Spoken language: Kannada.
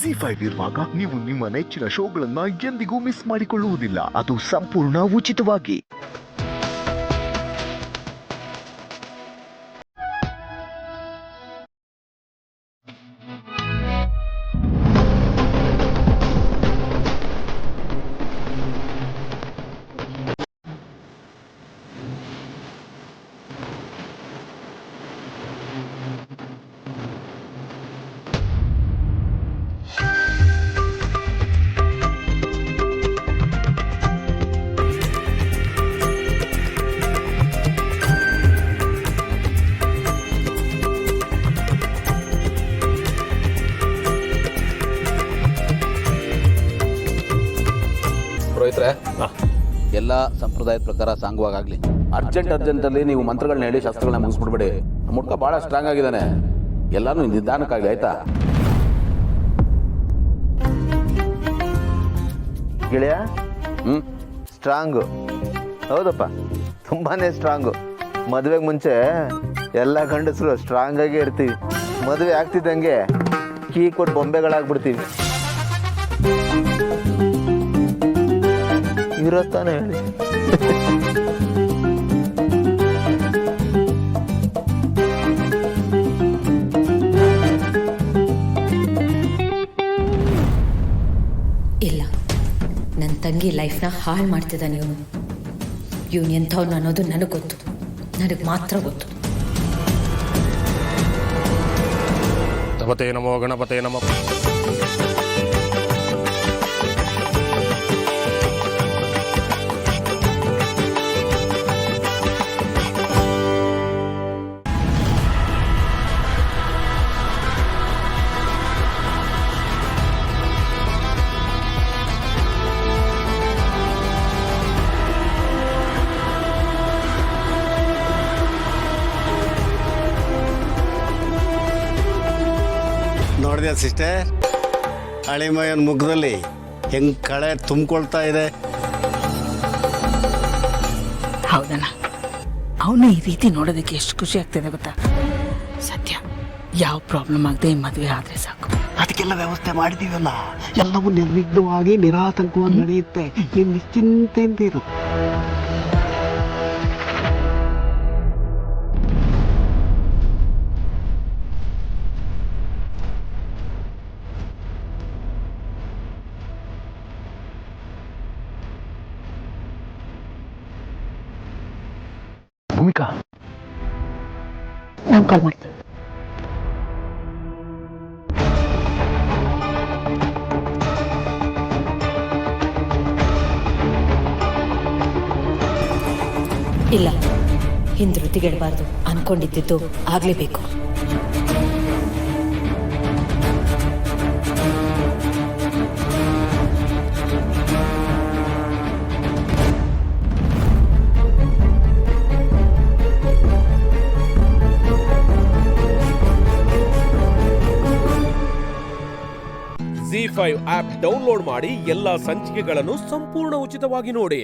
ZEE5 ಇರುವಾಗ ನೀವು ನಿಮ್ಮ ನೆಚ್ಚಿನ ಶೋಗಳನ್ನ ಎಂದಿಗೂ ಮಿಸ್ ಮಾಡಿಕೊಳ್ಳುವುದಿಲ್ಲ. ಅದು ಸಂಪೂರ್ಣ ಉಚಿತವಾಗಿ. ಪುರೋಹಿತ್ರೆ, ಎಲ್ಲ ಸಂಪ್ರದಾಯದ ಪ್ರಕಾರ ಸಾಂಗವಾಗಲಿ. ಅರ್ಜೆಂಟಲ್ಲಿ ನೀವು ಮಂತ್ರಗಳನ್ನ ಹೇಳಿ ಶಾಸ್ತ್ರಗಳನ್ನ ಮುಗಿಸ್ಬಿಡ್ಬೇಡಿ. ಮುಟ್ಕ ಭಾಳ ಸ್ಟ್ರಾಂಗ್ ಆಗಿದ್ದಾನೆ. ಎಲ್ಲಾನು ನಿಧಾನಕ್ಕಾಗಲಿ, ಆಯ್ತಾ? ಗೆಳೆಯ ಸ್ಟ್ರಾಂಗು, ಹೌದಪ್ಪ, ತುಂಬಾನೇ ಸ್ಟ್ರಾಂಗು. ಮದುವೆಗೆ ಮುಂಚೆ ಎಲ್ಲ ಗಂಡಸರು ಸ್ಟ್ರಾಂಗ್ ಆಗೇ ಇರ್ತೀವಿ. ಮದುವೆ ಆಗ್ತಿದ್ದಂಗೆ ಕೀ ಕೊಟ್ಟು ಬೊಂಬೆಗಳಾಗ್ಬಿಡ್ತೀವಿ. ಇರತ್ತಾನೆ ಹೇಳಿ. ಇಲ್ಲ, ನನ್ನ ತಂಗಿ ಲೈಫ್ನ ಹಾಳು ಮಾಡ್ತಿದ್ದಾನೆ ಇವನು. ಇವನು ಎಂಥವ್ನು ಅನ್ನೋದು ನನಗೆ ಗೊತ್ತು, ನನಗೆ ಮಾತ್ರ ಗೊತ್ತು. ಗಣಪತೇ ನಮೋ ಗಣಪತೇ ನಮೋ. ನೋಡಿದ್ಯಾ ಸಿಸ್ಟರ್, ಅಳಿಮಯ್ಯನ ಮುಖದಲ್ಲಿ ಹೆಂಗ್ ಕಳೆ ತುಂಬಿಕೊಳ್ತಾ ಇದೆ. ಹೌದಣ್ಣ, ಅವನು ಈ ರೀತಿ ನೋಡೋದಕ್ಕೆ ಎಷ್ಟು ಖುಷಿ ಆಗ್ತಿದೆ ಗೊತ್ತಾ. ಸತ್ಯ, ಯಾವ ಪ್ರಾಬ್ಲಮ್ ಆಗದೆ ಈ ಮದುವೆ ಆದ್ರೆ ಸಾಕು. ಅದಕ್ಕೆಲ್ಲ ವ್ಯವಸ್ಥೆ ಮಾಡಿದೀವಲ್ಲ, ಎಲ್ಲವೂ ನಿರ್ವಿಘ್ನವಾಗಿ ನಿರಾತಂಕವಾಗಿ ನಡೆಯುತ್ತೆ. ನೀನು ನಿಶ್ಚಿಂತೆಯಿಂದ ಇರು. ಭೂಮಿಕಾ, ನಾನು ಕಾಲ್ ಮಾಡ್ತೀನಿ. ಇಲ್ಲ, ಹಿಂದಿರುತಿಗೆಡಬಾರ್ದು. ಅನ್ಕೊಂಡಿದ್ದು ಆಗ್ಲೇಬೇಕು. ZEE5 ಆಪ್ ಡೌನ್ಲೋಡ್ ಮಾಡಿ ಎಲ್ಲಾ ಸಂಚಿಕೆಗಳನ್ನು ಸಂಪೂರ್ಣ ಉಚಿತವಾಗಿ ನೋಡಿ.